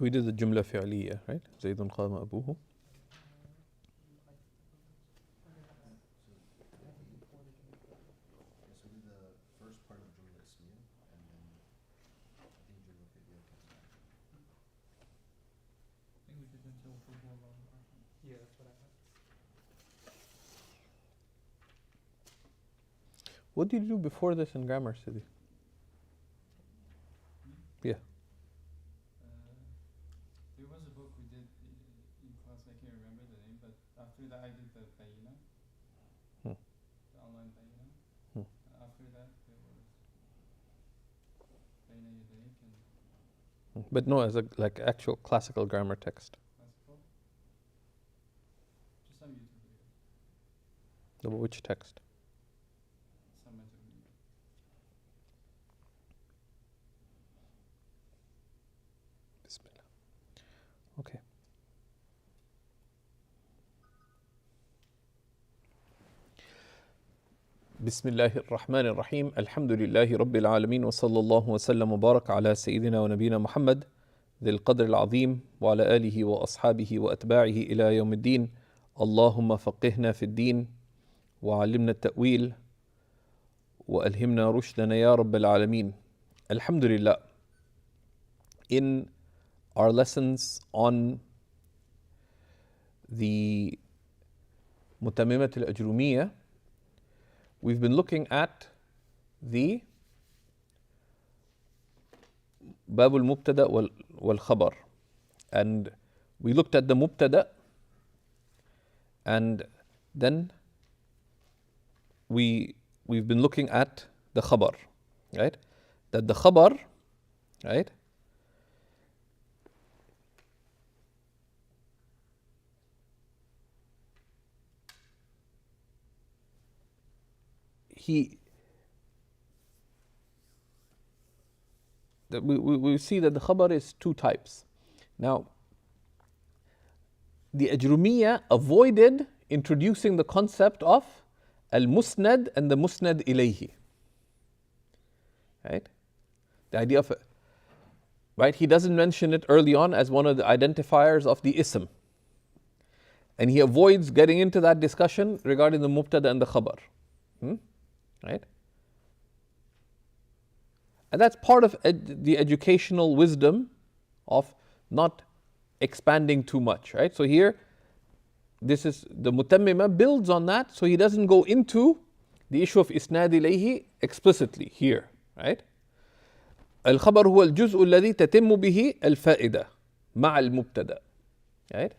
We did the jumla fi'liya, right? Zaydun qama abuhu. What did you do before this in grammar, Sidi? Yeah. There was a book we did in class, I can't remember the name, but after that I did the bayina, the online bayina. After that there was bayina yadayk and... But no, as a like actual classical grammar text. Classical? Just some YouTube videos. Which text? Some al-Ajrumiyya. Bismillah. Okay. بسم الله الرحمن الرحيم الحمد لله رب العالمين وصلى الله وسلم وبارك على سيدنا ونبينا محمد ذي القدر العظيم وعلى آله وأصحابه وأتباعه إلى يوم الدين. اللهم فقهنا في الدين وعلمنا التأويل وألهمنا رشدنا يا رب العالمين. Alhamdulillah. In our lessons on the Mutammima al-Ajrumiyya, we've been looking at the Bab al-Mubtada wal Khabar. And we looked at the Mubtada, and then we've been looking at the Khabar, right? That the Khabar, right? We see that the Khabar is two types. Now, the Ajrumiyya avoided introducing the concept of al-Musnad and the Musnad ilayhi. Right? The idea of, right? He doesn't mention it early on as one of the identifiers of the ism. And he avoids getting into that discussion regarding the Mubtada and the Khabar. Right? And that's part of the educational wisdom of not expanding too much, right? So here, this is the Mutammima builds on that, so he doesn't go into the issue of isnad ilayhi explicitly here, right? الخبر هو الجزء الذي تتم به الفائدة مع المبتدأ, right?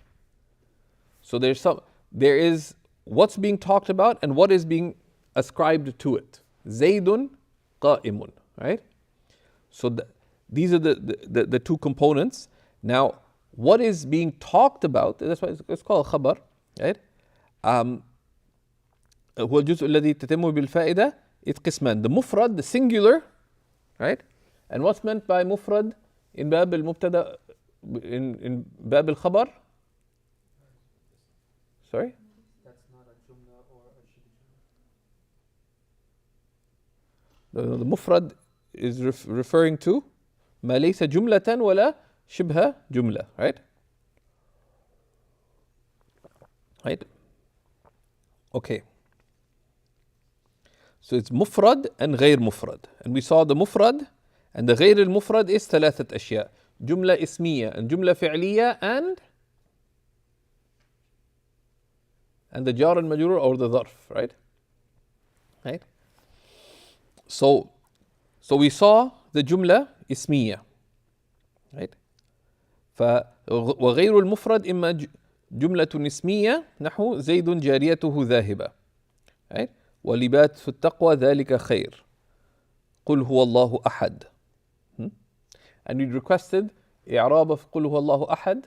So there is what's being talked about and what is being ascribed to it. Zaydun qa'imun, right? So these are the two components. Now, what is being talked about, that's why it's called Khabar, right? هو الجزء الذي تتم بالفائدة إذ قسمان. The mufrad, the singular, right? And what's meant by mufrad in Bab al-Mubtada, in Bab al-Khabar? Sorry? That's not a jumla or a shibh jumla. The mufrad is referring to ما ليس جملة ولا شبه جملة, right? Right? Okay. So it's mufrad and غير مفرد. And we saw the mufrad and the غير المفرد is ثلاثة أشياء. جملة اسمية and جملة فعلية and the jar al-majrur or the dharf, right? Right? So we saw the jumla ismiya, right? وغير المفرد إما جملة اسمية نحو زيد جاريته ذاهبة, right? ولبات في التقوى ذلك خير. قل هو الله أحد. And we requested إعراب of قل هو الله أحد.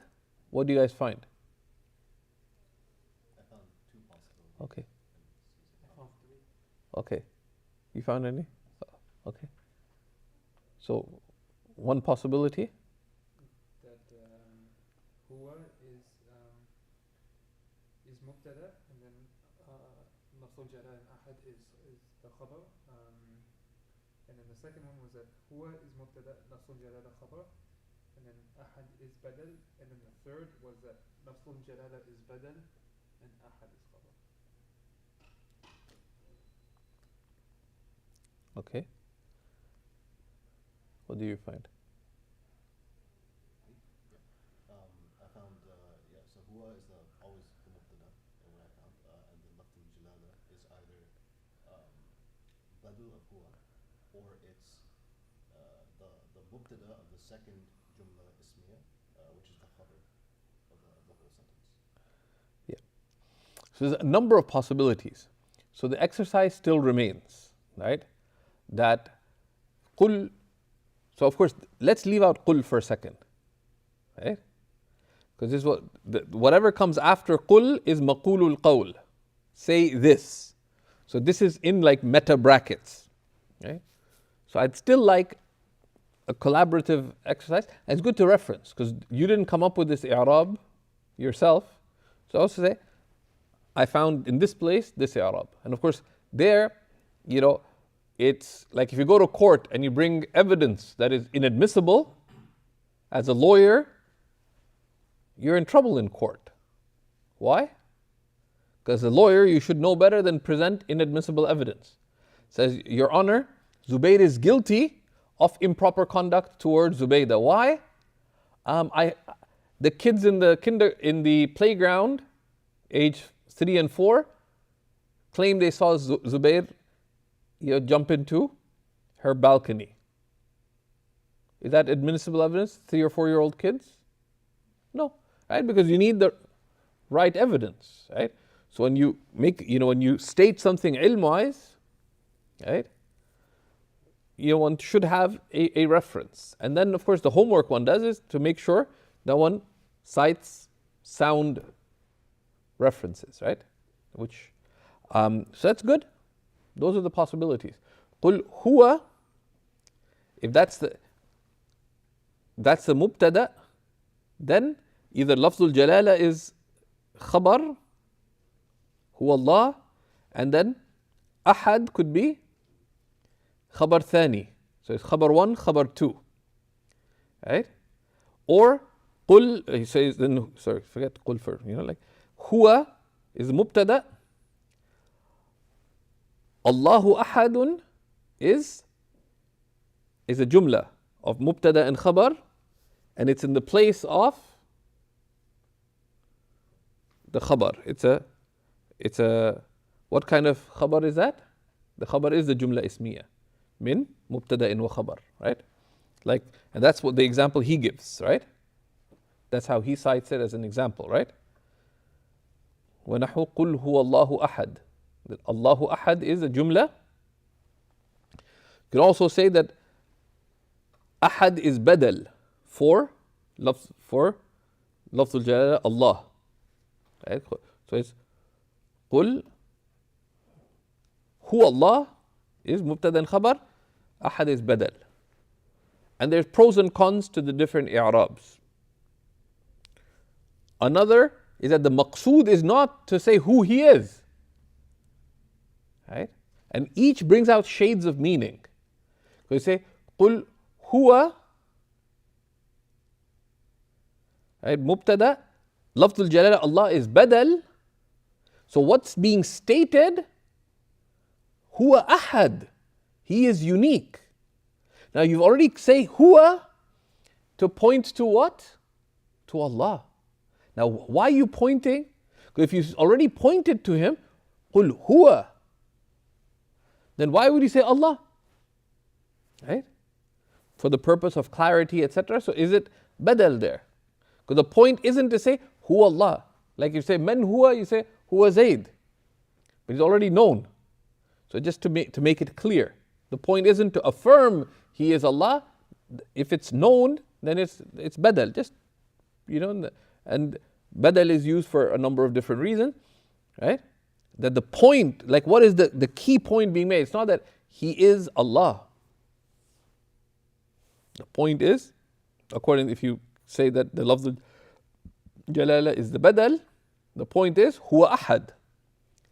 What do you guys find? I found two possibilities. Okay. I found three. Okay. You found any? Okay. So, one possibility? That huwa is mubtada, and then lafzul jala and ahad is the khabar. And then the second one was that huwa is mubtada, lafzul jala the khabar. and then ahad is badal, and then the third was that lafzul jalala is badal, and ahad is khabar. Okay. What do you find? I found, so huwa is always the mubtada in what I found, and then lafzul jalala is either badal of huwa, or it's the mubtada of the second jumla ismiya, which is the khabar of the whole sentence. Yeah. So there's a number of possibilities. So the exercise still remains, right? That qul, so of course, let's leave out qul for a second, right? Because this is whatever comes after qul is maqulul qawl. Say this. So this is in like meta brackets, right? So I'd still like a collaborative exercise. And it's good to reference because you didn't come up with this i'rab yourself. So I also say, I found in this place this i'rab. And of course, there, it's like if you go to court and you bring evidence that is inadmissible, as a lawyer, you're in trouble in court. Why? Because as a lawyer, you should know better than present inadmissible evidence. It says, Your Honor, Zubayr is guilty of improper conduct towards Zubaydah. Why? The kids in the playground, age 3 and 4, claim they saw Zubayr jump into her balcony. Is that admissible evidence? 3 or 4-year-old kids? No, right? Because you need the right evidence, right? So when you when you state something ilm-wise, right? One should have a reference. And then, of course, the homework one does is to make sure that one cites sound references, right? Which, so that's good. Those are the possibilities. قُلْ huwa, if that's the mubtada, then either lafzul jalala is khabar, huwa Allah, and then ahad could be khabar thani. So it's khabar 1, khabar 2. Right? Or qul, he says, then, sorry, forget qul for, like huwa is mubtada, Allahu ahadun is a jumla of mubtada and khabar, and it's in the place of the khabar. It's a, what kind of khabar is that? The khabar is the jumla ismiya. Min mubtada'in wa khabar, right? Like, and that's what the example he gives, right? That's how he cites it as an example, right? وَنَحُ قُلْ هُوَ اللَّهُ أَحَدٌ. Allahu Ahad is a jumla. You can also say that Ahad is badal for lafzul jalala Allah. Right? So it's قُلْ هُوَ Allah is mubtada and khabar, ahad is badal. And there's pros and cons to the different i'rabs. Another is that the maqsood is not to say who he is. Right? And each brings out shades of meaning. So you say, قُلْ huwa, right? Mubtada, lafzul jalala Allah is badal. So what's being stated? Huwa ahad. He is unique. Now you've already say huwa to point to what? To Allah. Now why are you pointing? Because if you already pointed to him, قُلْ huwa, then why would you say Allah? Right? For the purpose of clarity, etc. So is it badal there? Because the point isn't to say who Allah. Like you say men huwa, you say huwa Zayd. But he's already known. So just to make it clear, the point isn't to affirm he is Allah. If it's known, then it's badal. Just, and badal is used for a number of different reasons, right? That the point, like what is the key point being made? It's not that he is Allah. The point is, if you say that the lafzul jalala is the badal, the point is huwa ahad.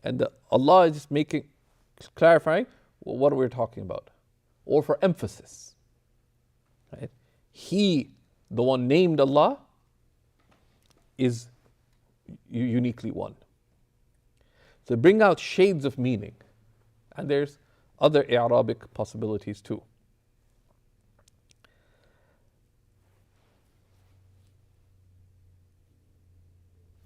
And Allah is just clarifying what we're talking about. Or for emphasis. Right? He, the one named Allah is uniquely one. So bring out shades of meaning. And there's other Arabic possibilities too.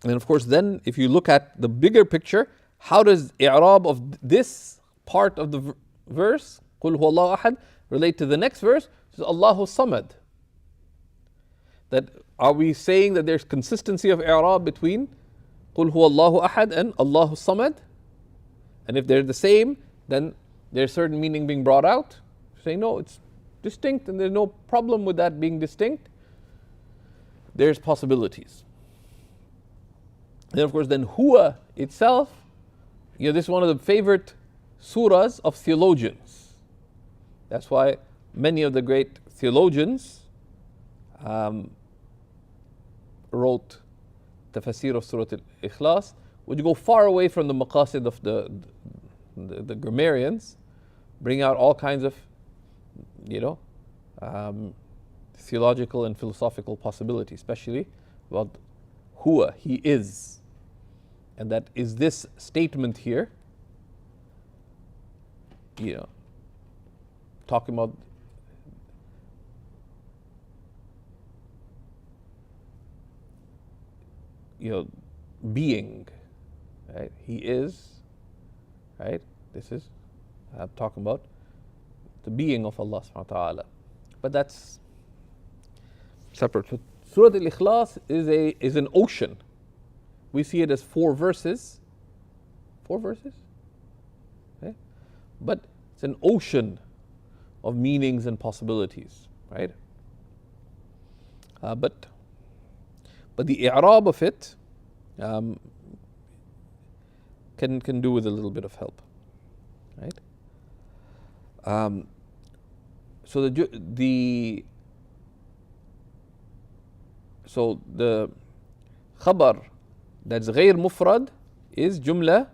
And of course, then if you look at the bigger picture, how does i'rab of this part of the verse, قُلْ هُوَ اللَّهُ أَحَدٌ, relate to the next verse? It says Allahu Samad. That are we saying that there's consistency of i'rab between قُلْ هُوَ اللَّهُ أَحَدٌ and Allahu Samad? And if they're the same, then there's certain meaning being brought out. Saying no, it's distinct and there's no problem with that being distinct. There's possibilities. And of course, then huwa itself, this is one of the favorite surahs of theologians. That's why many of the great theologians wrote tafsir of Surah Al-Ikhlas, which go far away from the maqasid of the grammarians, bring out all kinds of, theological and philosophical possibilities, especially about huwa, he is. And that is this statement here, talking about being, right? He is, right? This is talking about the being of Allah subhanahu wa ta'ala. But that's separate. So Surah Al-Ikhlas is an ocean. We see it as 4 verses. 4 verses? Okay? But it's an ocean of meanings and possibilities, right? But the i'rab of it can do with a little bit of help, right? So the khabar that's غير مفرد is جملة,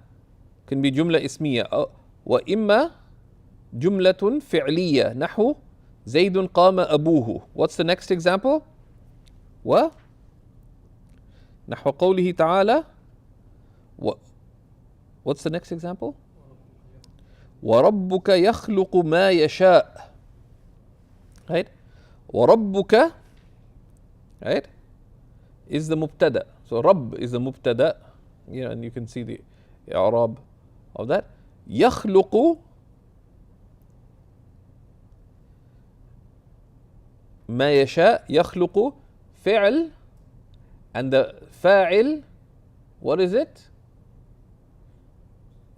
can be جملة اسمية وإما جملة فعلية نحو زيد قام أبوه. What's the next example? نحو قوله تعالى What's the next example? وَرَبُّكَ يَخْلُقُ مَا يَشَاءُ. Right? وَرَبُّكَ, right, is the mubtada. So Rabb is the mubtada, and you can see the i'rab of that. يَخْلُقُ ما يشاء, يخلق فعل, and the fa'il, what is it?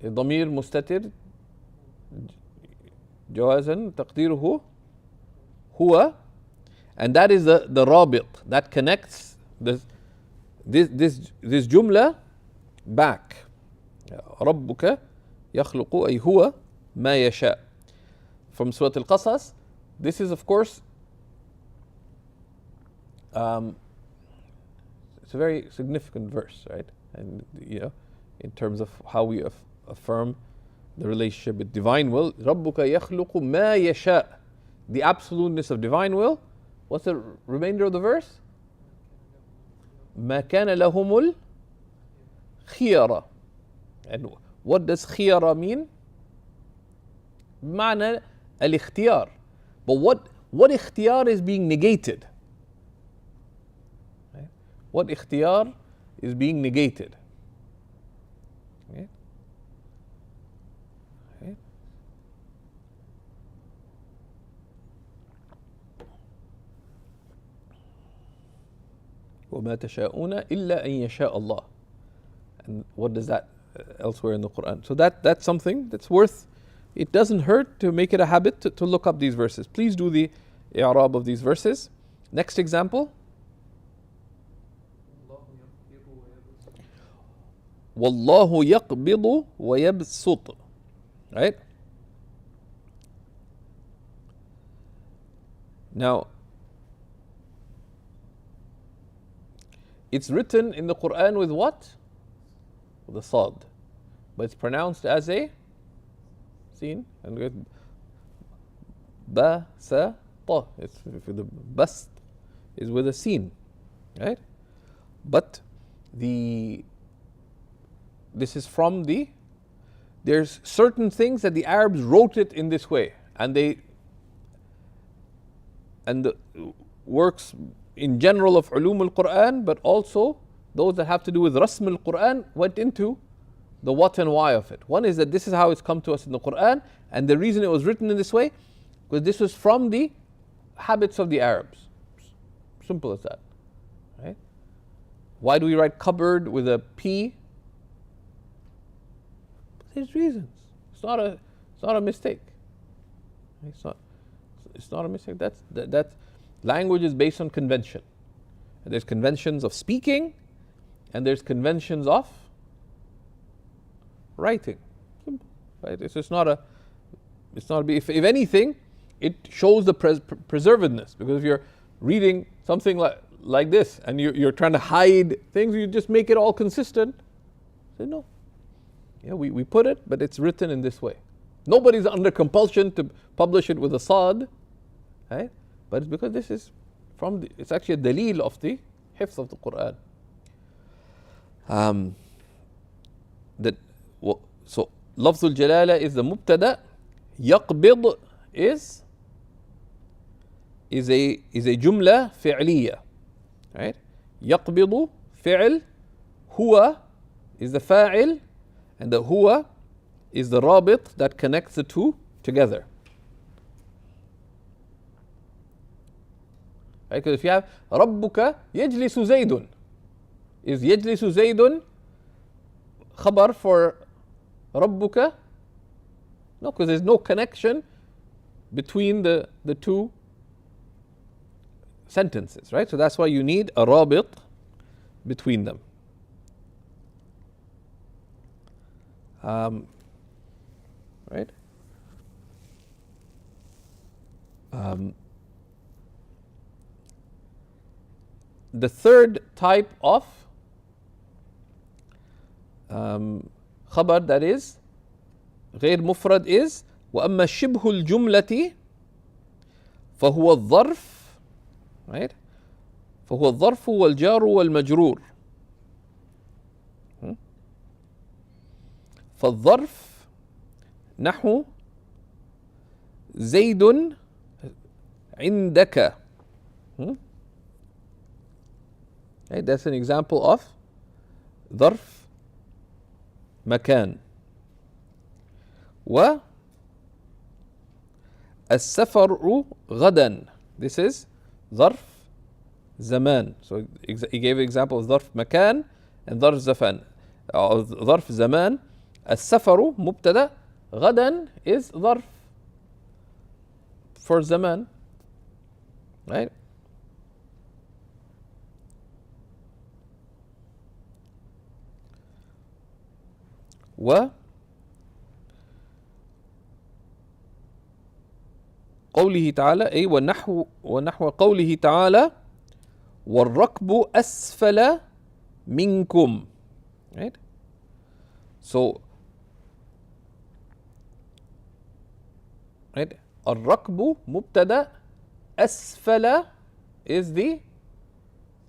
ضمير مستتر جوازا تقديره هو, and that is the rabit that connects this jumla back. ربك يخلق أي هو ما يشاء. From Surah Al-Qasas, this is of course it's a very significant verse, right? And in terms of how we affirm the relationship with divine will. رَبُّكَ يَخْلُقُ مَا يَشَاءُ. The absoluteness of divine will. What's the remainder of the verse? مَا كَانَ لَهُمُ الْخِيَرَةُ. And what does خِيَرَة mean? معنى الاختيار. But what اختيار is being negated? Right? What اختيار is being negated? Okay. Okay. وَمَا تَشَاءُونَ إِلَّا أَن يَشَاءَ اللَّهُ. And what does that elsewhere in the Quran? So that's something that's worth, it doesn't hurt to make it a habit to look up these verses. Please do the i'rab of these verses. Next example. وَاللَّهُ يَقْبِضُ وَيَبْسُطُ. Right? Now, it's written in the Quran with what? With a sad. But it's pronounced as a sin. And with ba, sa, ta. It's the bast. is with a sin, right? But this is from there's certain things that the Arabs wrote it in this way, and the works in general of ulum al-Quran, but also those that have to do with rasm al-Quran went into the what and why of it. One is that this is how it's come to us in the Quran, and the reason it was written in this way, because this was from the habits of the Arabs. Simple as that, right? Why do we write cupboard with a P? There's reasons. It's not a mistake. It's not a mistake. That's language is based on convention. And there's conventions of speaking, and there's conventions of writing. Simple, right? It's not a. If anything, it shows the preservedness, because if you're reading something like this and you're trying to hide things, you just make it all consistent. Say no. Yeah, we put it, but it's written in this way. Nobody's under compulsion to publish it with a sad, right? But it's because this is it's actually a dalil of the hifz of the Quran. So lafzul jalala is the mubtada. Yaqbid is a jumla fi'liya, right? Yaqbidu fi'l, huwa is the fa'il, and the huwa is the rabit that connects the two together. Right? Because if you have Rabbuka yajlisu Zaydun, is yajlisu Zaydun khabar for Rabbuka? No, because there's no connection between the two sentences, right? So that's why you need a rabit between them. Right? The third type of khabar that is غير مفرد is وأما شبه الجملة فهو الظرف, right? فهو الظرف والجار والمجرور. فالظرف نحو زيد عندك. Right? That's an example of ظرف مكان. والسفر غدا, this is ظرف زمان. So he gave an example of ظرف مكان and ظرف زفان. ظرف زمان. السفر مبتدأ, غدا is ظرف for زمان, right? قوله تعالى أي ونحو قوله تعالى والركب أسفل منكم, right? So right, الركب مبتدأ, أسفل is the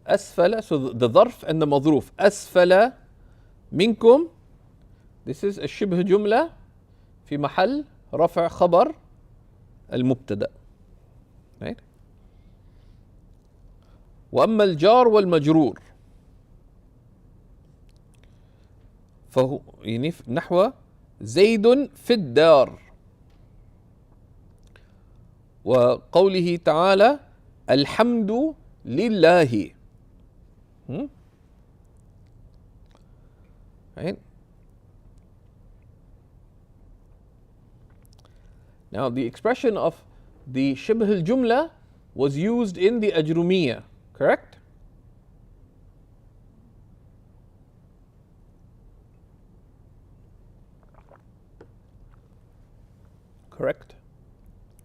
أسفل, so the ظرف and the مظروف. أسفل منكم, this is الشبه جملة في محل رفع خبر المبتدأ, right? وأما الجار والمجرور فهو يعني نحو زيد في الدار, وقوله تعالى الحمد لله, right? Now the expression of the shibh al-jumla was used in the Ajrumiyya, correct? Correct.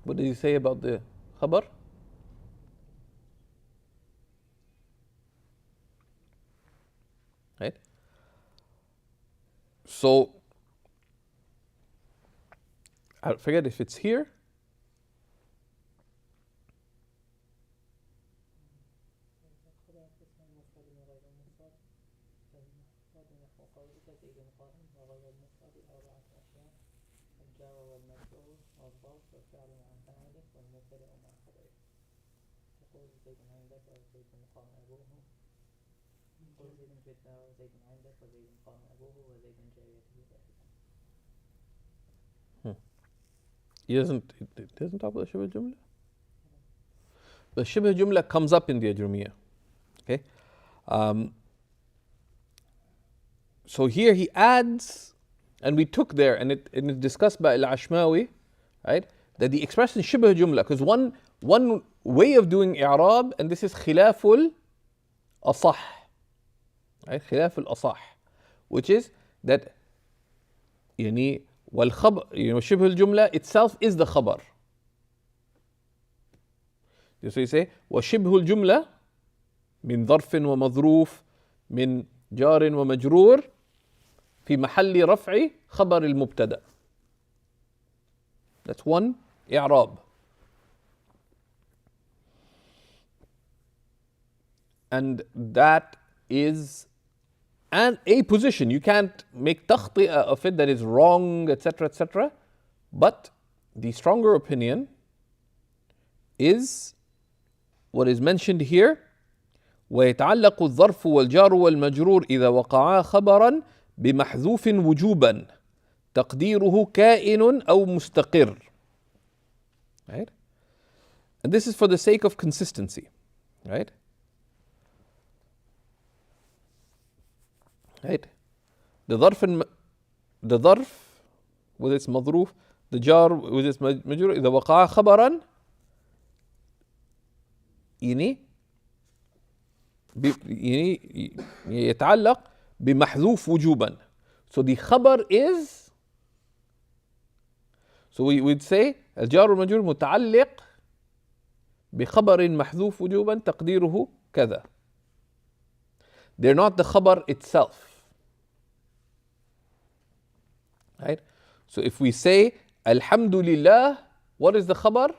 What did he say about the khabar? Right? So I forget if it's here. الجار والمجرور والظرف والفعل مع فاعله والمبتدأ مع خبره. تقول زيد عندك وزيد قام أبوه. تقول زيد في الدار وزيد عندك وزيد قام أبوه وزيد جاريته ذاهبة. It doesn't talk about the shibh jumla. The shibh jumla comes up in the Ajrumiyya. Okay. So here he adds, and we took there, and it's discussed by al-Ashmawi, right? That the expression shibh jumla, because one way of doing i'rab, and this is khilaful asah, right? Khilaful asah, which is that يعني والخبر شبه الجملة itself is the khabar. So you say وشبه الجملة من ظرف ومظروف من جار ومجرور في محل رفع خبر المبتدأ. That's one i'rab. And that is a position. You can't make takhti'ah of it that is wrong, etc., etc. But the stronger opinion is what is mentioned here. ويتعلق الظرف والجار والمجرور إذا وقعا خبرا بمحذوف وجوبا تقديره كائن أو مستقر. Right? And this is for the sake of consistency. Right? Right? The ظرف with its مظروف, the jar with its مجرور إذا وقع خبرا يعني يتعلق بمحذوف وجوبا. So the khabar is, so we would say الجار والمجرور متعلق بخبر محذوف وجوبا تقديره كذا. They're not the khabar itself. Right? So if we say Alhamdulillah, what is the khabar?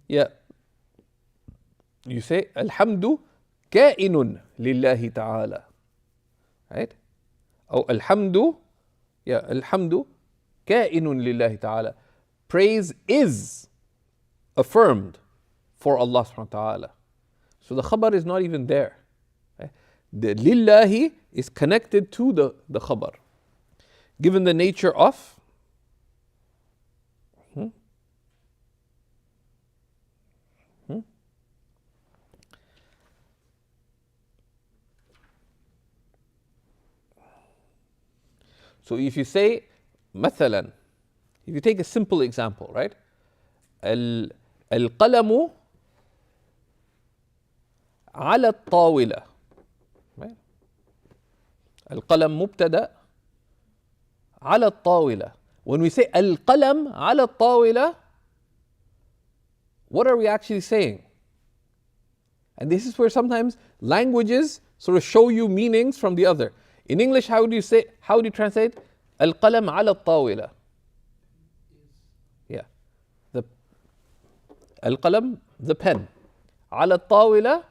Yeah. You say Alhamdu كائن لله تعالى. Right? Or Alhamdu, yeah, Alhamdu كائن لله تعالى. Praise is affirmed for Allah subhanahu wa ta'ala. So the khabar is not even there. Right? The lillahi is connected to the khabar. Given the nature of So if you say مثلا, if you take a simple example, right? القلم على الطاولة. Right? القلم مبتدأ على الطاولة. When we say القلم على الطاولة, what are we actually saying? And this is where sometimes languages sort of show you meanings from the other. In English, how do you translate القلم على الطاولة? Yeah. القلم, the pen. على الطاولة,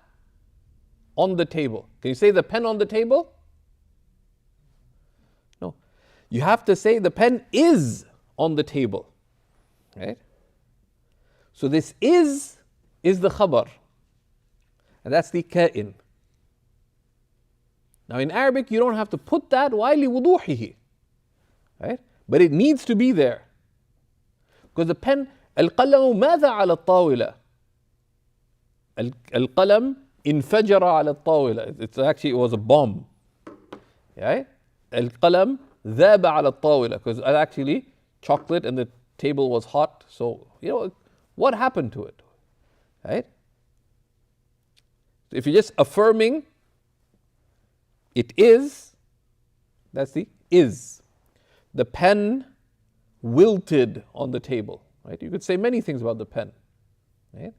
on the table. Can you say the pen on the table? No. You have to say the pen is on the table. Right? So this is the khabar. And that's the ka'in. Now in Arabic, you don't have to put that لِوُضُوحِهِ. Right? But it needs to be there. Because the pen, القلم ماذا على الطاولة? القلم انفجر على الطاولة. It was a bomb. Right? القلم ذاب على الطاولة. Because actually chocolate and the table was hot. So, what happened to it? Right? If you're just affirming it is, that's the is. The pen wilted on the table. Right? You could say many things about the pen. Right?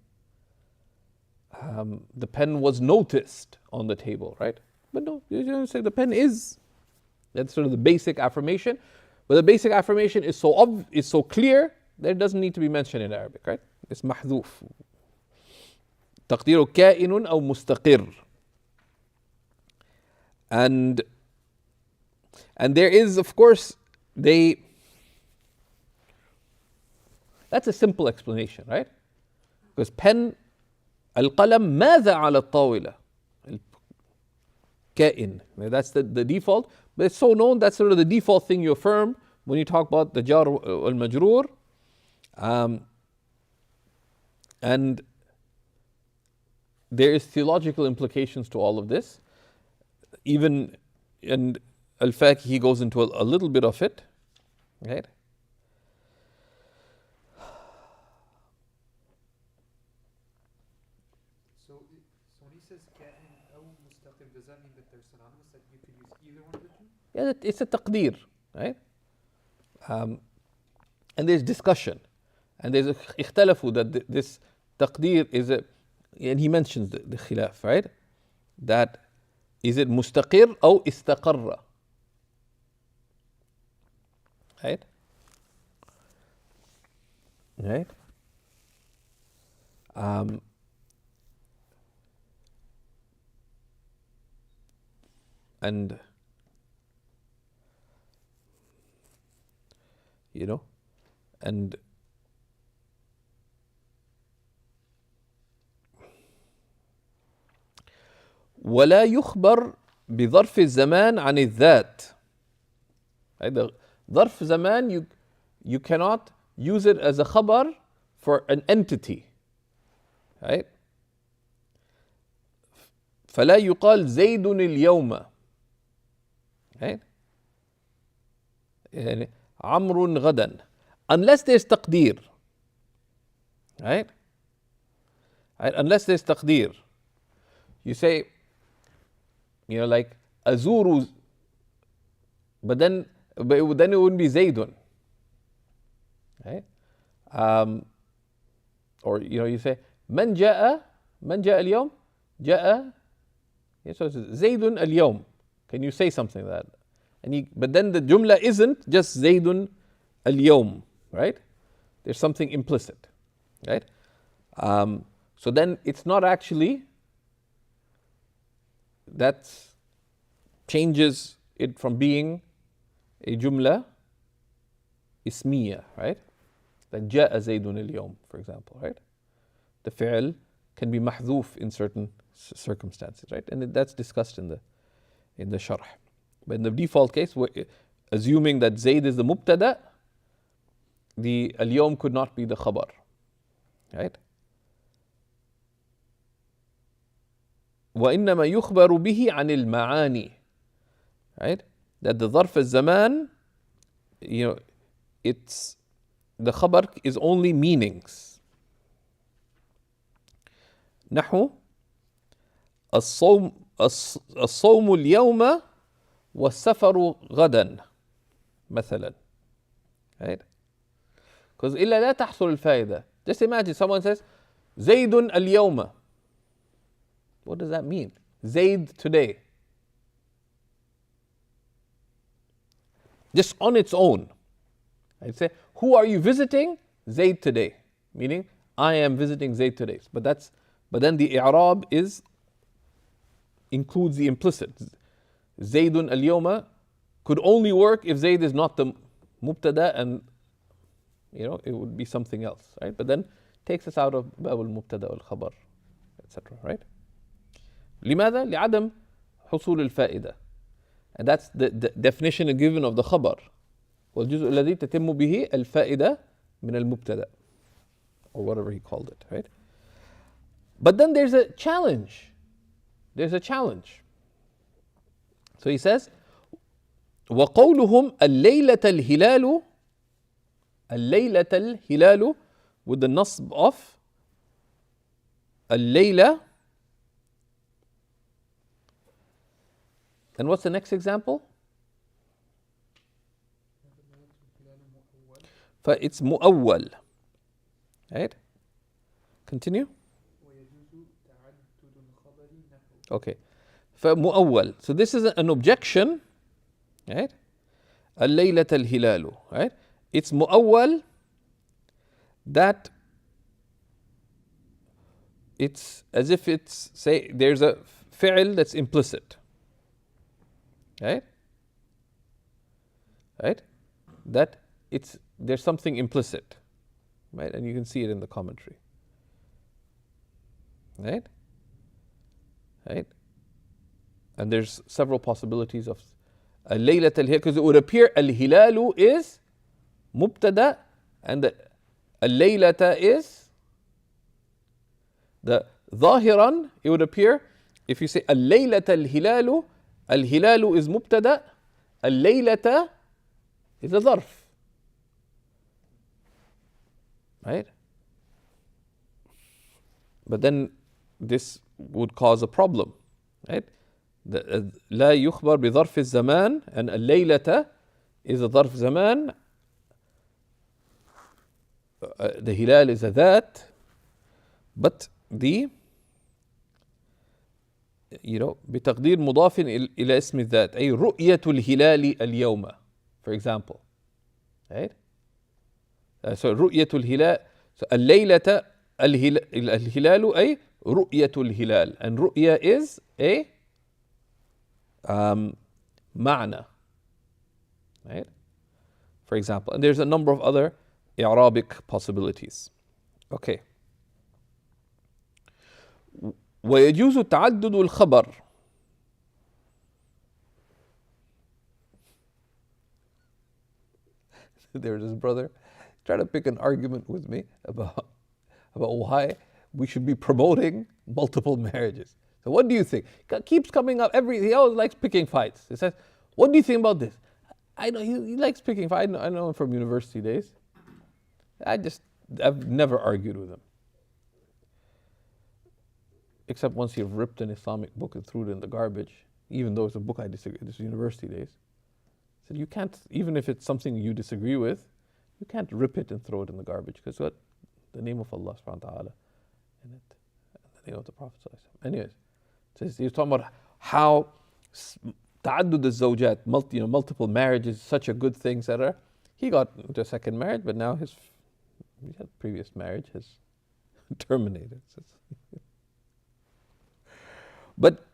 The pen was noticed on the table, right? But no, you say the pen is. That's sort of the basic affirmation. But the basic affirmation is so clear that it doesn't need to be mentioned in Arabic, right? It's محذوف. تقديره كائن أو مستقر. And there is, of course, that's a simple explanation, right? Because pen, القلم ماذا على الطاولة؟ كائن. That's the default. But it's so known, that's sort of the default thing you affirm when you talk about the jar al-majroor. And there is theological implications to all of this. Even, and al-Faqih, he goes into a little bit of it, right? So when he says كائن أو مستقر, does that mean that they're synonymous, that you could use either one of the two? Yeah, it's a taqdeer, right? And there's discussion. And there's اختلفوا that this taqdeer is and he mentions the khilaf, right? That is it mustaqir or istaqarra? Right? Right? And you know, and ولا يخبر بظرف الزمان عن الذات. Right? The ظرف زمان, you cannot use it as a khabar for an entity. Right? فلا يقال زيد اليوم. Right? يعني عمرو غدا. Unless there's تقدير. Right? Right? Unless there's تقدير. You say, you know, like أزور, but then it wouldn't be زيد. Right? Or you know, you say من جاء اليوم جاء, yeah, so it's زيد اليوم. Can you say something like that? But then the jumla isn't just زيد اليوم, right? There's something implicit, right? So then it's not actually, that changes it from being a jumla ismiya, right? Like جاء زيد اليوم, for example, right? The fi'l can be mahdhuf in certain circumstances, right? And that's discussed in the sharh. But in the default case, assuming that Zayd is the mubtada, the al-yawm could not be the khabar, right? وإنما يخبر به عن المعاني, right? That the ظرف الزمان, you know, it's, the khabar is only meanings. نحو الصوم اليوم والسفر غدا مثلا, right? Because إلا لا تحصل الفائدة. Just imagine someone says زيد اليوم. What does that mean? Zayd today. Just on its own. I'd say, who are you visiting? Zayd today. Meaning, I am visiting Zayd today. But then the i'rab includes the implicit. Zaydun al-yawma could only work if Zayd is not the mubtada, and you know, it would be something else, right? But then takes us out of bab al-mubtada wal-khabar, etc., right? لماذا؟ لعدم حصول الفائدة. And that's the definition given of the khabar. والجزء الذي تتم به الفائدة من المبتدأ, or whatever he called it, right? But then there's a challenge. There's a challenge. So he says, وقولهم الليلة الهلال with the nasb of الليلة. And what's the next example? It's mu'awwal. Right? Continue. Okay. فمؤول. So this is an objection. Right? الليلة الهلال. Right? It's mu'awwal, that it's as if it's, say, there's a fi'l that's implicit. Right? Right? That there's something implicit. Right? And you can see it in the commentary. Right? Right? And there's several possibilities of al-laylat al-hilal, because it would appear al-hilalu is mubtada and the al-laylata is the zahiran. It would appear if you say al-laylat al-hilalu is mubtada, al-laylata is a dharf. Right? But then this would cause a problem. Right? لا يخبر بظرف الزمان, and الليلة is a ظرف زمان. The hilal is a that, but بتقدير مضاف إلى اسم الذات, أي رؤية الهلال اليوم, for example. Right? So رؤية الهلال, so الليلة الهلال أي رؤية الهلال, and رؤية is a معنى. Right? For example, and there's a number of other Arabic possibilities. Okay. ويجوز تعدد الخبر. There's this brother trying to pick an argument with me about why we should be promoting multiple marriages. So what do you think? Keeps coming up he always likes picking fights. He says, what do you think about this? I know he likes picking fights. I know him from university days. I've never argued with him. Except once he ripped an Islamic book and threw it in the garbage, even though it's a book I disagree with. This is university days. I said, you can't, even if it's something you disagree with, you can't rip it and throw it in the garbage. Because what? The name of Allah subhanahu wa ta'ala in it. And the name of the Prophet sallallahu alaihi wasallam. Anyways. So he's talking about how ta'addud al-zawjat, multiple marriages is such a good thing, etc. He got into a second marriage, but now his previous marriage has terminated. But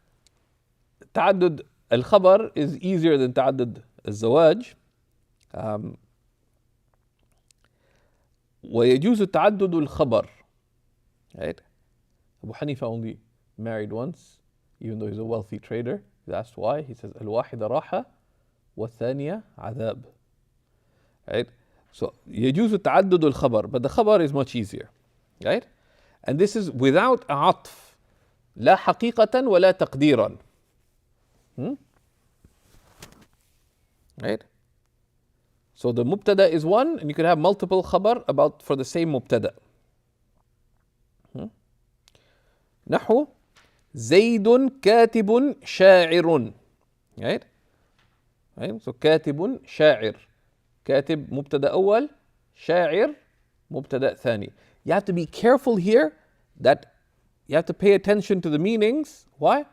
ta'addud al-khabar is easier than ta'addud al-zawaj. ويجوز تعدد الخبر. Right? Abu Hanifa only married once, even though he's a wealthy trader. That's why he says الواحدة راحة والثانية عذاب. Right? So يجوز تعدد الخبر, but the khabar is much easier. Right? And this is without عطف, لا حقيقة ولا تقديرا. Right? So the mubtada is one, and you can have multiple khabar for the same mubtada. نحو زيد كاتب شاعر. Right? Right? So كاتب شاعر. كاتب مبتدا أول, شاعر مبتدا ثاني. You have to be careful here that you have to pay attention to the meanings. Why?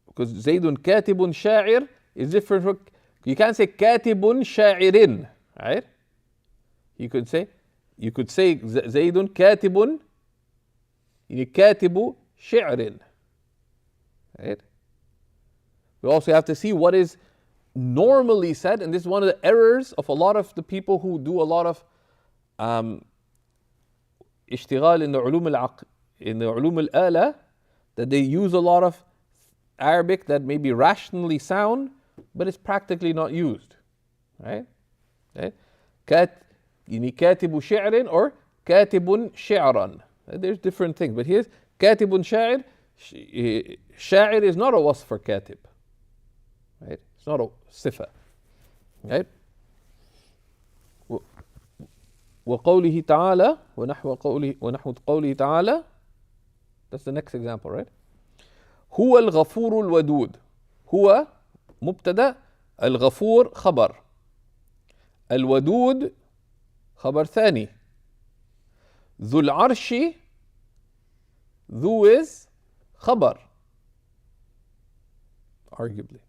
Because زيد كاتب شاعر is different from, you can't say كاتب شاعر. Right? You could say زيد كاتب, كاتب شعر. Right? We also have to see what is normally said, and this is one of the errors of a lot of the people who do a lot of اشتغال in the علوم الآلة, that they use a lot of Arabic that may be rationally sound, but it's practically not used. Right? Okay? كاتب شعر or كاتب شعرا. There's different things, but here's كاتب شاعر. شاعر is not a wasf for كاتب. Right? It's not a sifa. Right? وقوله تعالى ونحو قوله تعالى. That's the next example, right? هو الغفور الودود. هو مبتدأ, الغفور خبر, الودود خبر ثاني. ذو العرش, ذو is خبر, arguably.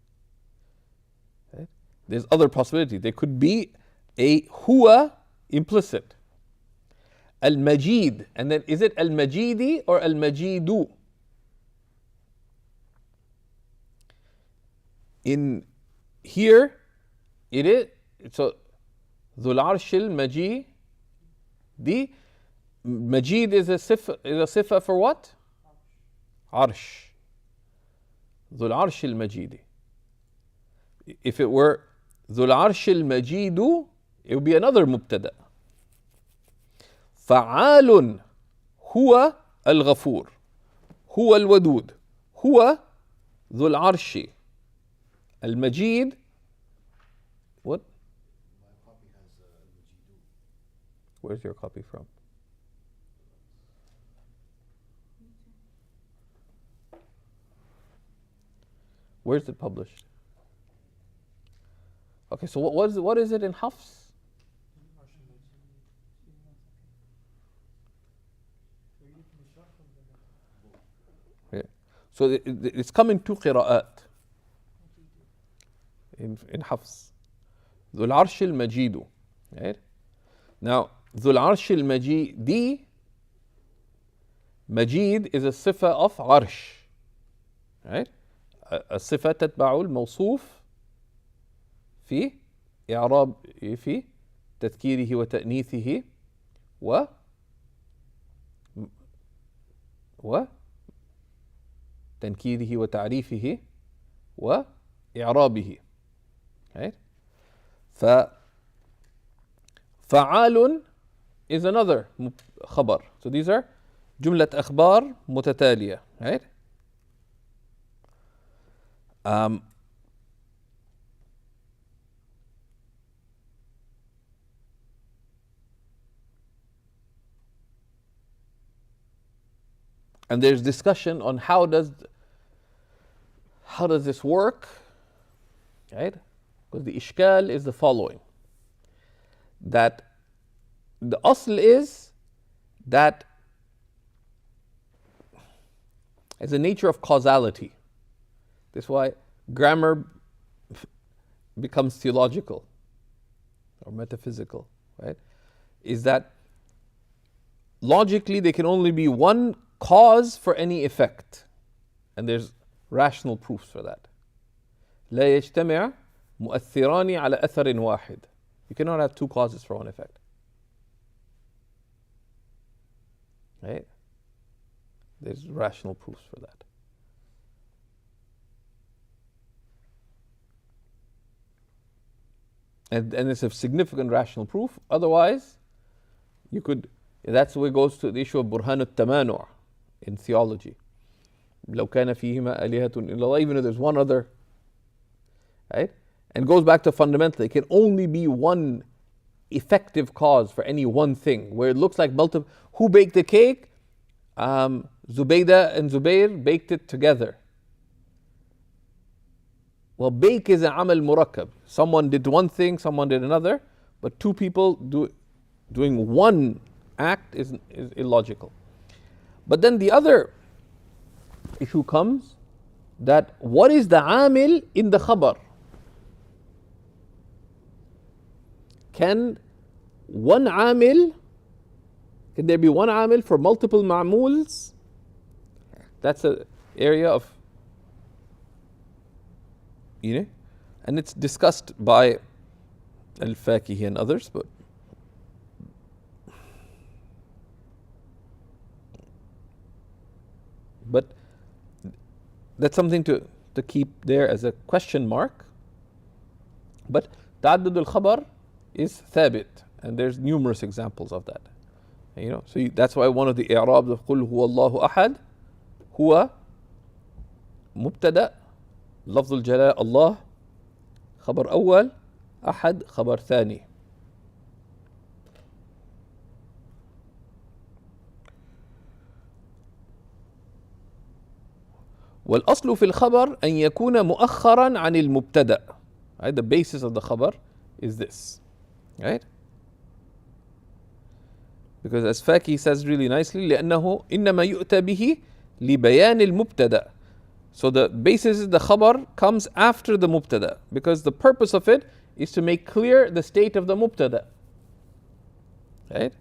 Right? There's other possibility. There could be a huwa implicit. Al-Majid, and then is it Al-Majidi or Al-Majidu? in here, it is, so Dhul Arshil Majid, the Majid is a sifa for what? Arsh. Dhul Arshil Majid. If it were Dhul Arshil Majidu, it would be another mubtada. فعال هو الغفور هو الودود هو ذو العرش المجيد. What? My copy has Majidu. Where's your copy from? Where's it published? Okay, so what is it in Hafs? Yeah. So it's come in two qira'at in Hafs. Dhul Arsh al-Majidu. Right? Now, Dhul Arsh al-Majidi, Majid is a sifa of Arsh. Right? الصفة تتبع الموصوف في إعراب في تذكيره وتأنيثه تنكيره وتعريفه وإعرابه. Right? فعال is another خبر. So these are جملة أخبار متتالية. Right? And there's discussion on how does this work, right? Because the ishkal is the following, that the asl is that as a nature of causality, this is why grammar becomes theological or metaphysical, right? Is that logically there can only be one cause for any effect, and there's rational proofs for that. لا يجتمع مؤثران على أثر واحد. You cannot have two causes for one effect. Right? There's rational proofs for that. And it's a significant rational proof. Otherwise, you could, that's where it goes to the issue of burhan al-tamanu' in theology. لو كان فيهما آلهة إلا الله, even if there's one other, right? And goes back to fundamentally, it can only be one effective cause for any one thing, where it looks like multiple. Who baked the cake? Zubaydah and Zubair baked it together. Well, bake is an amal murakkab. Someone did one thing, someone did another, but two people doing one act is illogical. But then the other issue comes, that what is the amil in the khabar? Can there be one amil for multiple ma'muls? That's an area of, and it's discussed by al-Fakihi and others, but that's something to keep there as a question mark. But ta'addud al-khabar is thabit, and there's numerous examples of that. So that's why one of the i'rabs of قُلْ هُوَ اللَّهُ أَحَدٌ هُوَ مبتدأ لفظ الجلالة الله خبر أول أحد خبر ثاني. والأصل في الخبر أن يكون مؤخرا عن المبتدأ. Right? The basis of the khabar is this. Right? Because as Faki says really nicely, لأنه إنما يؤتى به لبيان المبتدأ. So the basis is the khabar comes after the mubtada, because the purpose of it is to make clear the state of the mubtada. Right?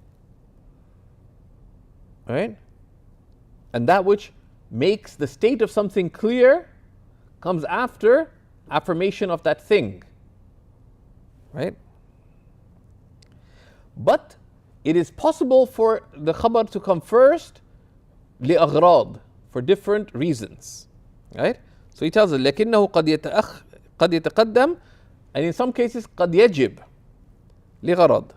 Right? And that which makes the state of something clear comes after affirmation of that thing, right? But it is possible for the khabar to come first لأغراض, for different reasons, right? So he tells us لكنه قد يتقدم, and in some cases قد يجب لغرض,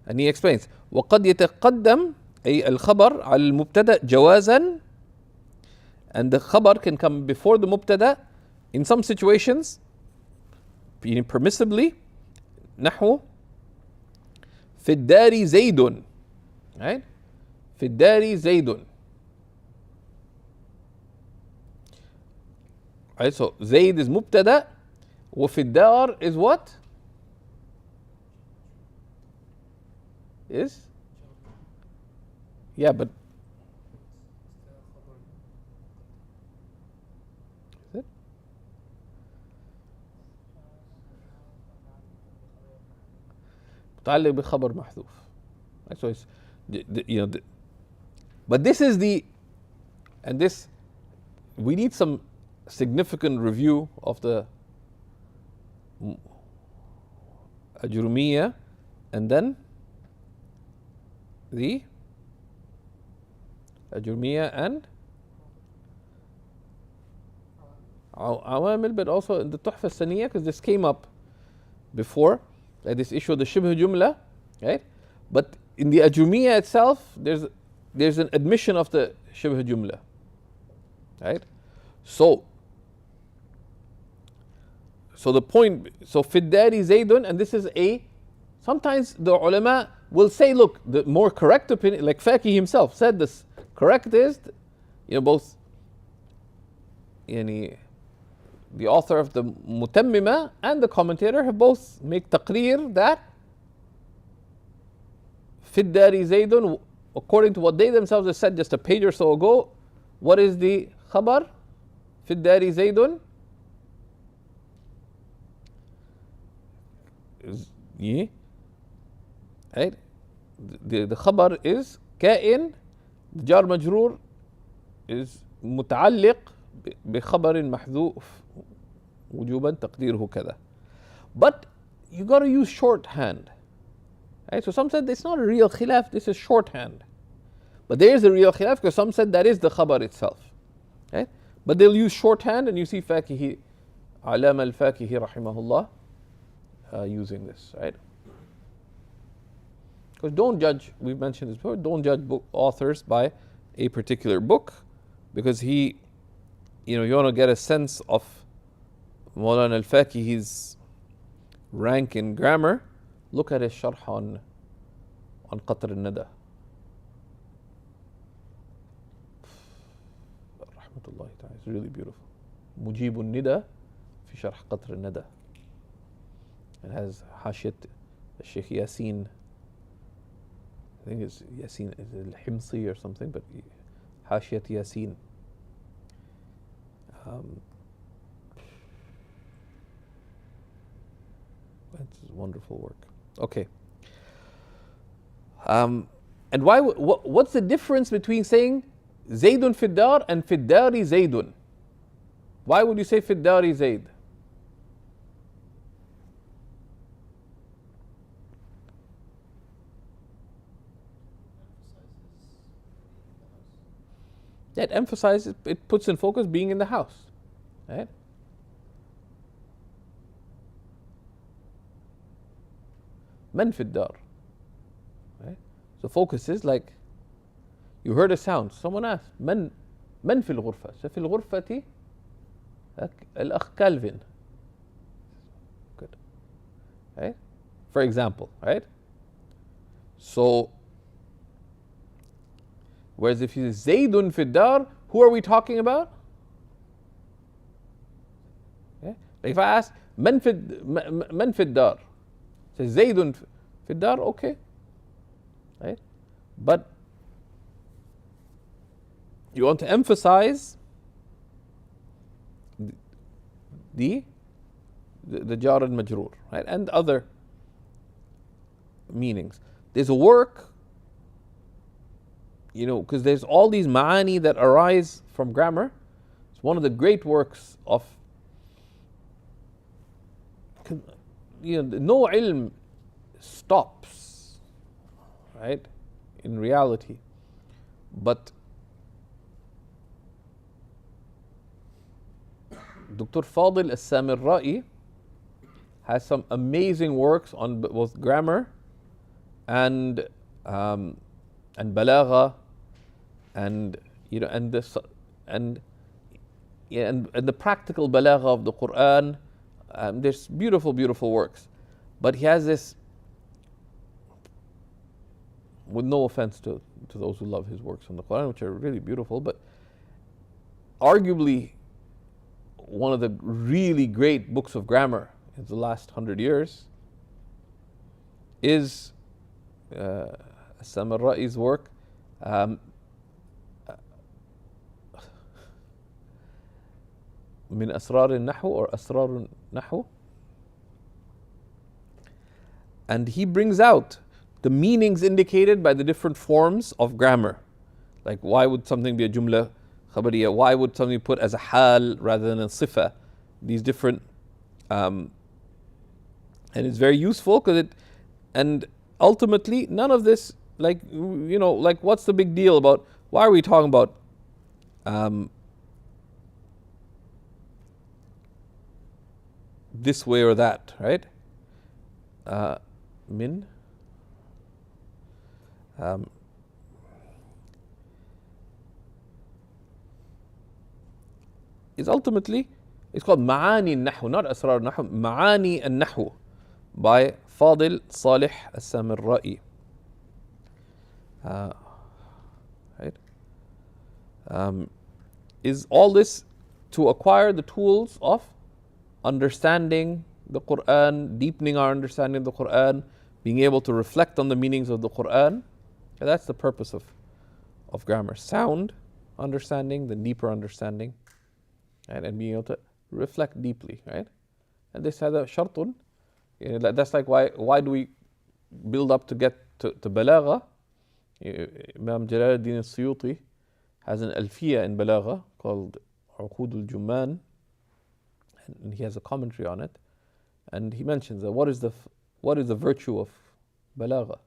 and he explains وقد يتقدم أي الخبر على المبتدأ جوازا, and the khabar can come before the mubtada in some situations permissibly, نحو في الدار زيد, right? في الدار زيد, right? So زيد is مبتدا, وفي الدار is what? Is? Yeah, but is it? متعلق بخبر محذوف. Right? So it's, but this is and this, we need some significant review of the Ajrumiyya, and then the Ajrumiyya and Awamil, but also in the Tuhfa Saniyya, because this came up before, like this issue of the Shibh Jumla, right? But in the Ajrumiyya itself, there's an admission of the Shibh Jumla, right? So the point, so Fiddari Zaydun, and this is sometimes the ulama will say, look, the more correct opinion, like Faqih himself said this, correct is, both, the author of the Mutammima and the commentator have both make taqreer that Fiddari Zaydun, according to what they themselves have said just a page or so ago, what is the khabar? Fiddari Zaydun? Right? The khabar is كائن, the jar majroor is متعلق بخبر محذوف وجوبا تقديره كذا. But you got to use shorthand. Right? So some said it's not a real khilaf, this is shorthand. But there is a real khilaf, because some said that is the khabar itself. Right? But they'll use shorthand, and you see Fakihi, Alam al-Fakihi rahimahullah, using this, right? Because don't judge, we've mentioned this before, don't judge book authors by a particular book, because you want to get a sense of Mawlana al-Fakihi's rank in grammar. Look at his sharh on Qatr al-Nada. Rahmatullahi ta'ala, it's really beautiful. Mujib al-Nida fi sharh Qatr al-Nada. It has Hashiyat Shaykh Yasin, I think it's Yasin, al-Himsi or something, but Hashiyat Yasin. That's wonderful work. Okay. And what's the difference between saying Zaydun Fiddar and Fiddari Zaydun? Why would you say Fiddari Zayd? That emphasizes, it puts in focus being in the house, right? Man fi dar, right? So focus is like, you heard a sound, someone asked, Man fi al-ghurfa? So fi al-ghurfati al-akh Calvin. Good. Right? For example, right? So, whereas if you say Zaydun fi dar, who are we talking about? Okay? Like if I ask, Man fi dar? Say Zaydun fi dar, okay. Right? But you want to emphasize the jar and majroor, right? And other meanings. There's a work, because there's all these ma'ani that arise from grammar. It's one of the great works of no ilm stops, right, in reality. But Dr. Fadil al-Samirra'i has some amazing works on both grammar and balagha, and and this and the practical balagha of the Quran. There's beautiful works, but he has this, with no offense to those who love his works on the Quran, which are really beautiful, but arguably one of the really great books of grammar in the last 100 years is Samarra'i's work, من أسرار النحو or أسرار النحو, and he brings out the meanings indicated by the different forms of grammar. Like, why would something be a jumla khabariya? Why would something be put as a hal rather than a sifa? These different, and it's very useful because and ultimately none of this, like what's the big deal about, why are we talking about this way or that, right? Min is ultimately, it's called Ma'ani al-Nahu, not Asrar al-Nahu, Ma'ani al-Nahu by Fadil Salih al-Samirra'i. Right? Is all this to acquire the tools of understanding the Quran, deepening our understanding of the Quran, being able to reflect on the meanings of the Quran. And that's the purpose of grammar. Sound understanding, the deeper understanding, right? And being able to reflect deeply, right? And this has a shartun. That's like why do we build up to get to balagha? Imam Jalaluddin al-Suyuti has an alfiya in balagha called Uqud al-Jumman, and he has a commentary on it, and he mentions that what is the virtue of balagha?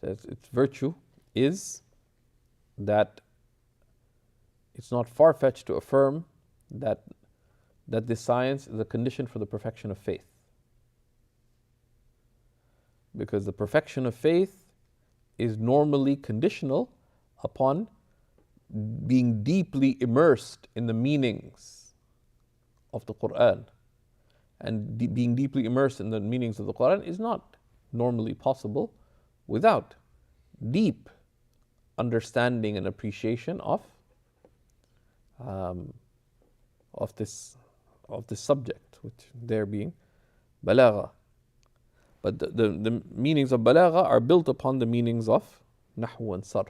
Says its virtue is that it's not far-fetched to affirm that this science is a condition for the perfection of faith. Because the perfection of faith is normally conditional upon being deeply immersed in the meanings of the Quran. And being deeply immersed in the meanings of the Quran is not normally possible without deep understanding and appreciation of this subject, which there being balagha. But the meanings of balagha are built upon the meanings of nahw and sarf.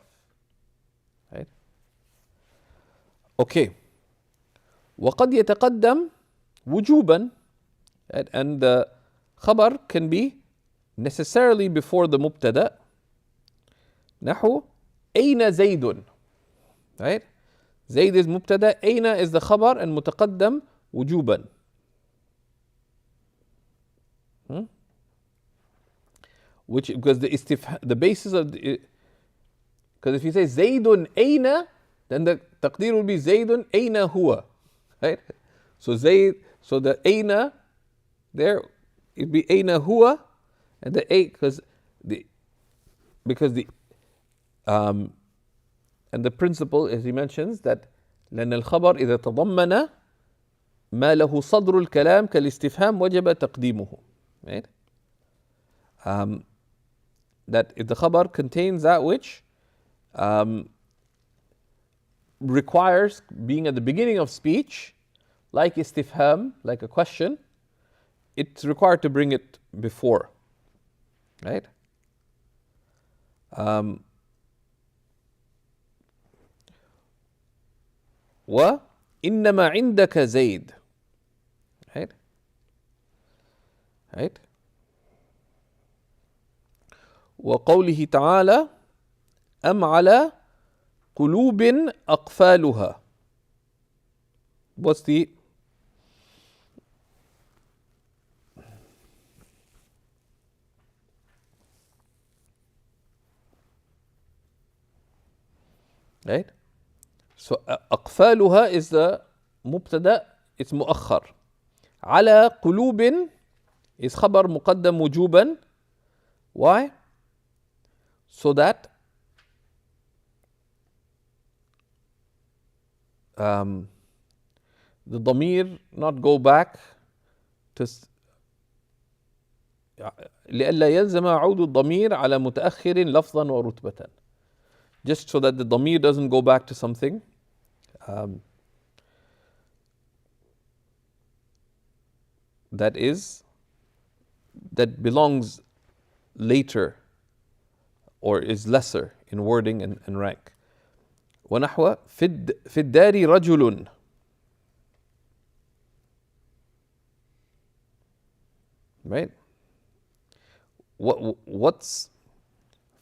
Right? Okay. وقد يتقدم وجوبا, and the khabar can be necessarily before the mubtada. نحو أين زيد, right? زيد is mubtada, أين is the khabar, and متقدم وجوبا. Which, because the basis of because if you say Zaydun Aina, then the taqdeer will be Zaydun Aina huwa, right? So the Aina there, it'd be Aina huwa, and the A, and the principle, as he mentions, that لأن الخبر إذا تضمن ما له صدر الكلام كالاستفهام وجب تقديمه, right? That if the khabar contains that which requires being at the beginning of speech, like istifham, like a question, it's required to bring it before, right? وإنما عندك زيد, right? Right? وقوله تعالى أم على قلوب أقفالها. What's the Right? So أقفالها is the مبتدأ, it's مؤخر. على قلوب is خبر مقدم وجوبا. Why? So that the ضمير not go back to لئلا يلزم عود الضمير على متأخر لفظا ورتبة. Just so that the ضمير doesn't go back to something that belongs later or is lesser in wording and rank. ونحو في الدار رجل. Right? What's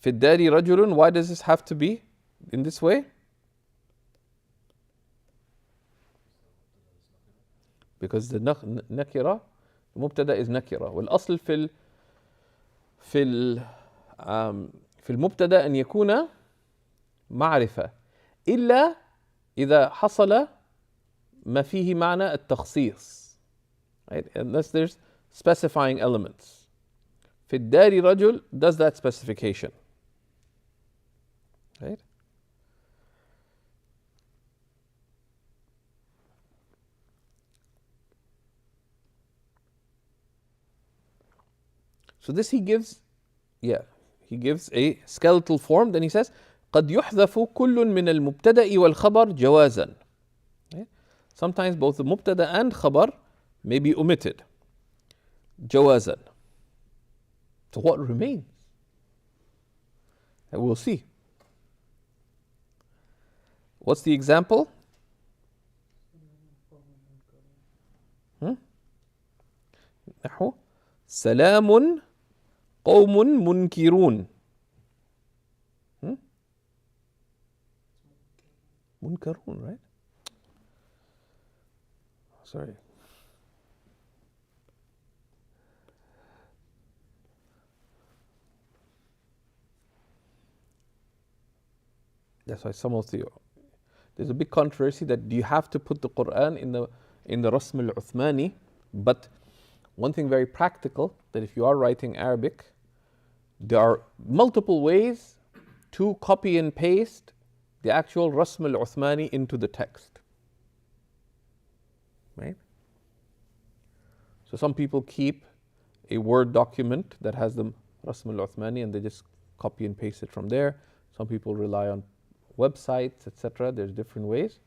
في الدار رجل? Why does this have to be in this way? Because the nakira, the mubtada is nakira. والأصل في المبتدا أن يكون معرفة إلا إذا حصل ما فيه معنى التخصيص. Right? Unless there's specifying elements. في الدار رجل does that specification. Right? So this he gives a skeletal form. Then he says قد يحذف كل من المبتدأ والخبر جوازا. Okay? Sometimes both the mubtada and khabar may be omitted. جوازا. So what remains? And we'll see. What's the example? نحو سلام قوم منكرون. منكرون, right? Sorry. That's why there's a big controversy that do you have to put the Quran in the Rasm al-Uthmani? But one thing very practical, that if you are writing Arabic, there are multiple ways to copy and paste the actual Rasm al-Uthmani into the text. Right? So some people keep a Word document that has the Rasm al-Uthmani and they just copy and paste it from there. Some people rely on websites, etc. There's different ways,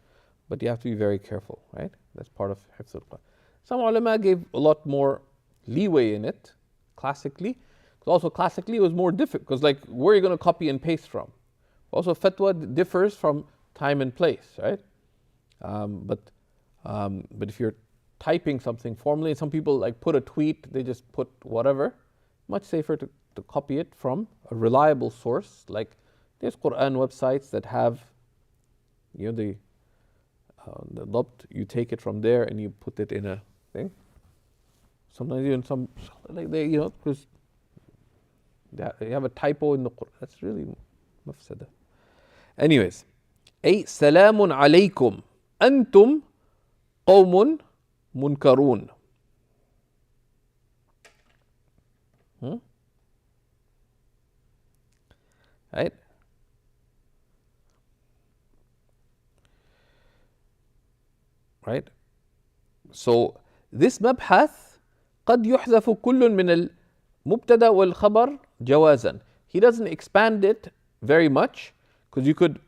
but you have to be very careful, right? That's part of Hifz al-Quran. Some ulama gave a lot more leeway in it, classically. Also classically it was more difficult, because like, where are you going to copy and paste from? Also fatwa differs from time and place, right? But if you're typing something formally, some people like put a tweet, they just put whatever. Much safer to copy it from a reliable source. Like there's Quran websites that have, the dabt, you take it from there and you put it in a thing. Sometimes even some, like they, because they have a typo in the Quran. That's really mafsada. Anyways, أي سلام عليكم أنتم قوم منكرون. Right? Right? So this مبحث قد يحذف كل من المبتدأ والخبر جوازا. He doesn't expand it very much, because you could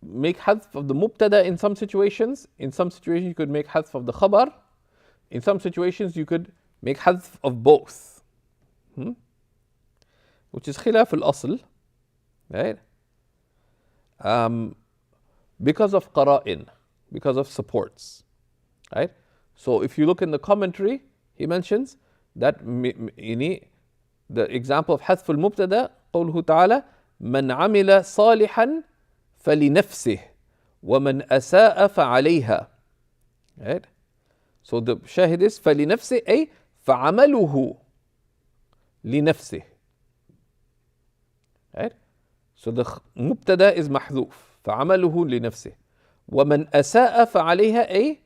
make hadf of the mubtada in some situations. In some situations you could make hadf of the khabar. In some situations you could make hadf of both. Which is khilaf al-asl. Right? Because of qara'in, because of supports. Right? So if you look in the commentary, he mentions that the example of hadf al-mubtada, قوله تعالى من عمل صالحا فلنفسه ومن أساء فعليها. Right? So the shahid is فلنفسه أي فعمله لنفسه. Right? So the mubtada is محذوف. فعمله لنفسه ومن أساء فعليها أي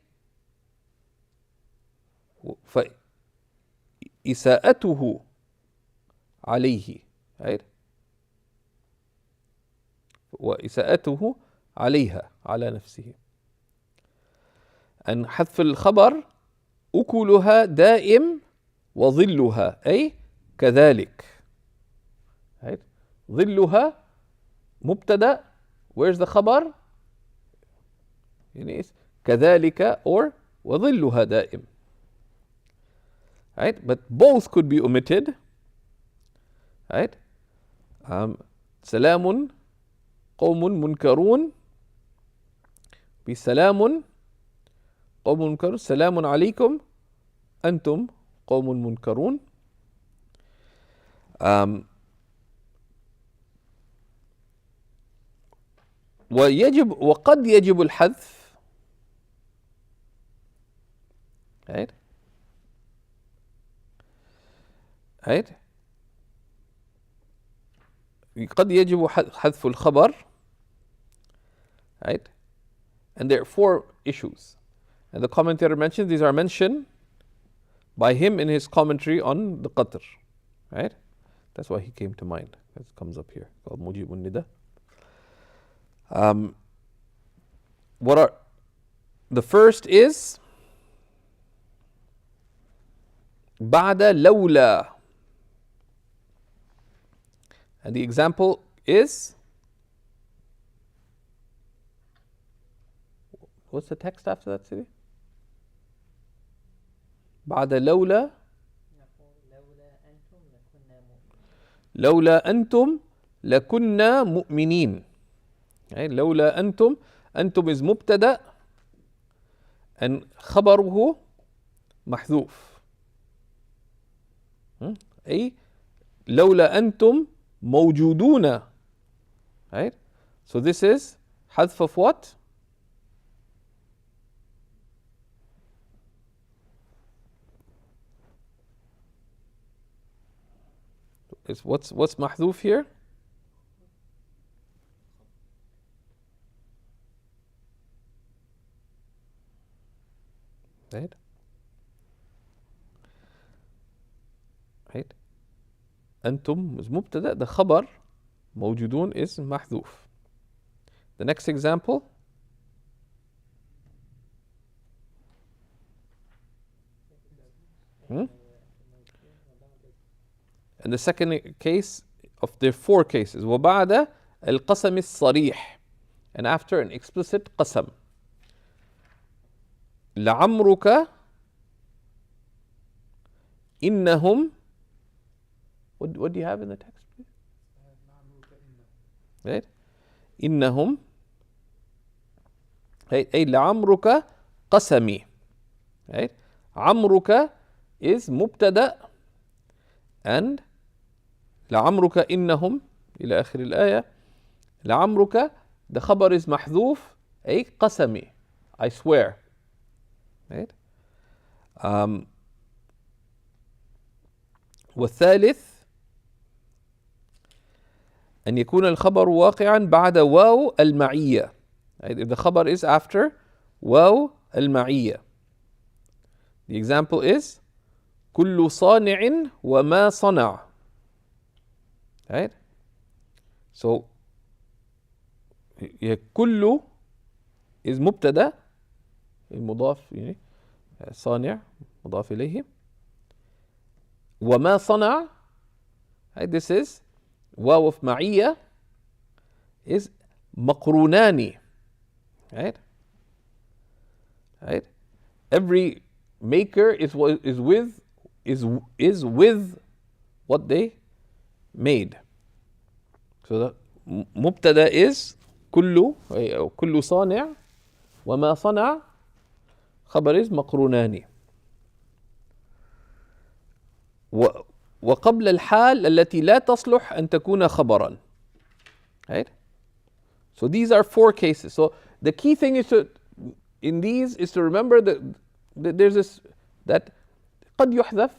فإساءته عليه right? وإساءته عليها على نفسه. أن حذف الخبر أكلها دائم وظلها أي كذلك right? ظلها مبتدأ where's the خبر يعني كذلك or وظلها دائم right? But both could be omitted right? سلام قوم منكرون بسلام قوم منكرون سلام عليكم أنتم قوم منكرون. وقد يجب الحذف right? right? قد يجب حذف الخبر right? And there are 4 issues and the commentator mentions these are mentioned by him in his commentary on the Qatr right? That's why he came to mind. That comes up here called Mujibun Nida. What are the first is بعد لولا and the example is what's the text after that city بعد لولا لولا أنتم لكنا مؤمنين لولا أنتم is مبتدأ and خبره محذوف أي لولا أنتم موجودون right? So this is حذف of what? What's محذوف here? Right? Right? أنتم is مبتدأ the خبر موجودون is محذوف. The next example And the second case of the 4 cases وبعد القسم الصريح and after an explicit قسم لعمرك إنهم what do you have in the text please? Right? إنهم أي لعمرك قسمي right? عمرك is مبتدأ and لعمرك إنهم إلى آخر الآية لعمرك the خبر is محذوف أي قسمي I swear right? والثالث أن يكون الخبر واقعا بعد واو المعية right? If the خبر is after واو المعية the example is كل صانع وما صنع right? So كل is مبتدأ المضاف يعني صانع مضاف إليه وما صنع right? This is واو of معية is مقرونان right? Right? Every maker is with what they made. So the مبتدأ is كل صانع وما صنع خبر is مقرونان وقبل الحال التي لا تصلح أن تكون خبرا right? So these are 4 cases. So the key thing is in these is to remember that there's this that قد يحذف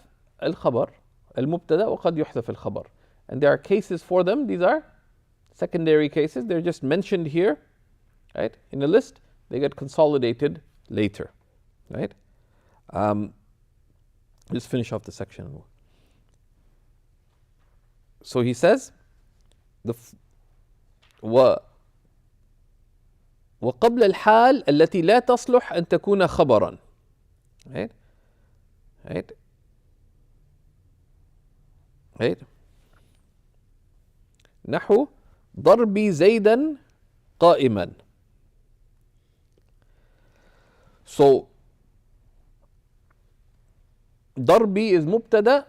الخبر المبتدأ وقد يحذف الخبر and there are cases for them. These are secondary cases. They're just mentioned here right? In a list, they get consolidated later, right? Let's finish off the section. So he says, وقبل الحال التي لا تصلح أن تكون خبرا. Right? Right? Right? نحو ضربي زيدا قائما. So ضربي is مبتدأ,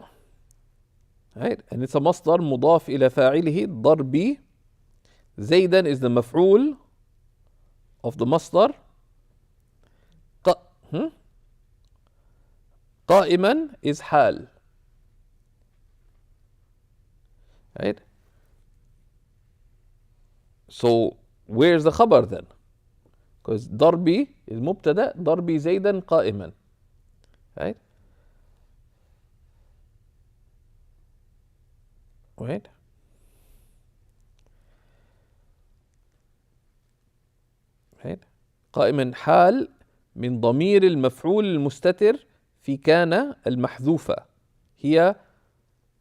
right? And it's a مصدر مضاف إلى فاعله ضربي. زيدا is the مفعول of the مصدر. قائما is حال, right? So where's the خبر then? Because ضربي is مبتدأ, ضربي زيدا قائما, right? Right? Right? قائما حال من ضمير المفعول المستتر في كان المحذوفة هي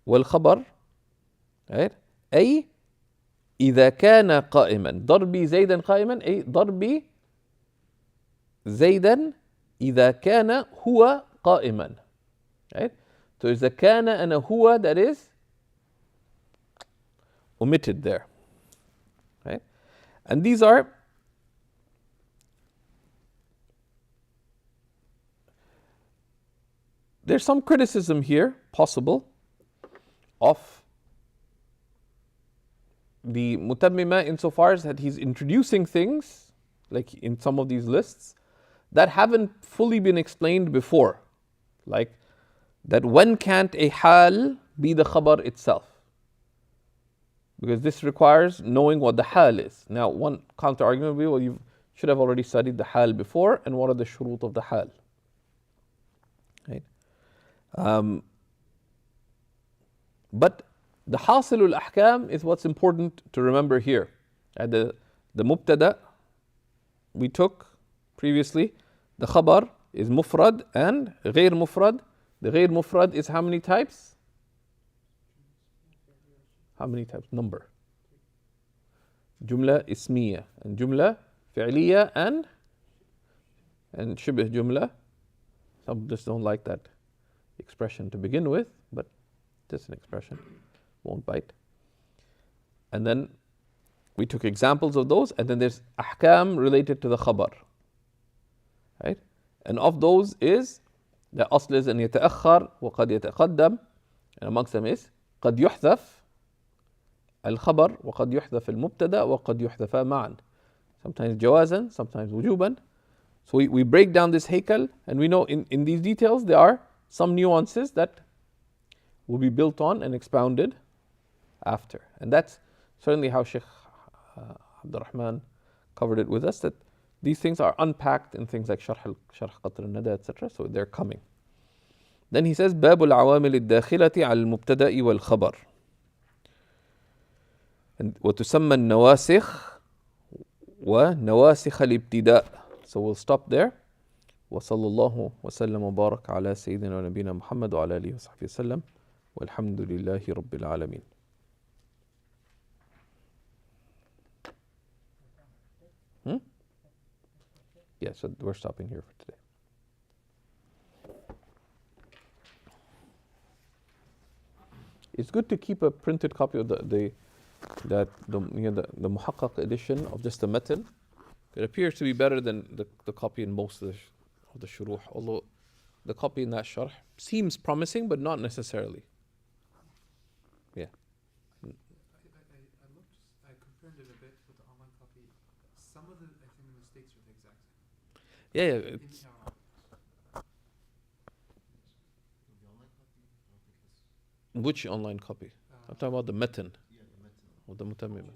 والخبر, right? أي إذا كان قائما. ضربي زيدا قائما أي ضربي زيدا إذا كان هو قائما, right? So إذا كان أنا هو, that is omitted there, right? And these are there's some criticism here possible of the Mutammima insofar as that he's introducing things like in some of these lists that haven't fully been explained before, like that when can't a hal be the khabar itself? Because this requires knowing what the hal is. Now, one counter argument will be, well, you should have already studied the hal before, and what are the shurut of the hal? Right? But the hasilul ahkam is what's important to remember here. The mubtada we took previously, the khabar is mufrad and غير mufrad. The غير mufrad is how many types? How many types? Number. Jumla ismiya and jumla fi'liya and shibh jumla. Some just don't like that expression to begin with, but that's an expression. Won't bite. And then we took examples of those, and then there's ahkam related to the khabar. Right? And of those is the asl is an yata'akhar wa qad yataqaddam, and amongst them is قد يحذف الخبر وقد يحذف المبتدأ وقد يحذفا معا. Sometimes جوازا, sometimes wujuban. So we break down this haykal, and we know in these details there are some nuances that will be built on and expounded after. And that's certainly how Shaykh Abdul Rahman covered it with us, that these things are unpacked in things like Sharh Qatr al-Nada, etc. So they're coming. Then he says, باب العوامل الداخلة على المبتدأ والخبر. وتسمى النواسخ ونواسخ الابتداء. So we'll stop there. وصلى الله وسلم وبارك على سيدنا ونبينا محمد وعلى آله وصحبه وسلم والحمد لله رب العالمين. Yeah, so we're stopping here for today. It's good to keep a printed copy of the muhaqqaq edition of just the matan. It appears to be better than the copy in most of the shuruh, although the copy in that sharh seems promising, but not necessarily. Yeah. I compared it a bit with the online copy. Some of the, I think the mistakes are the exact same. Yeah. The online copy, I don't think it's. Which online copy? I'm talking about the matan Yeah, the method. of the Mutammima.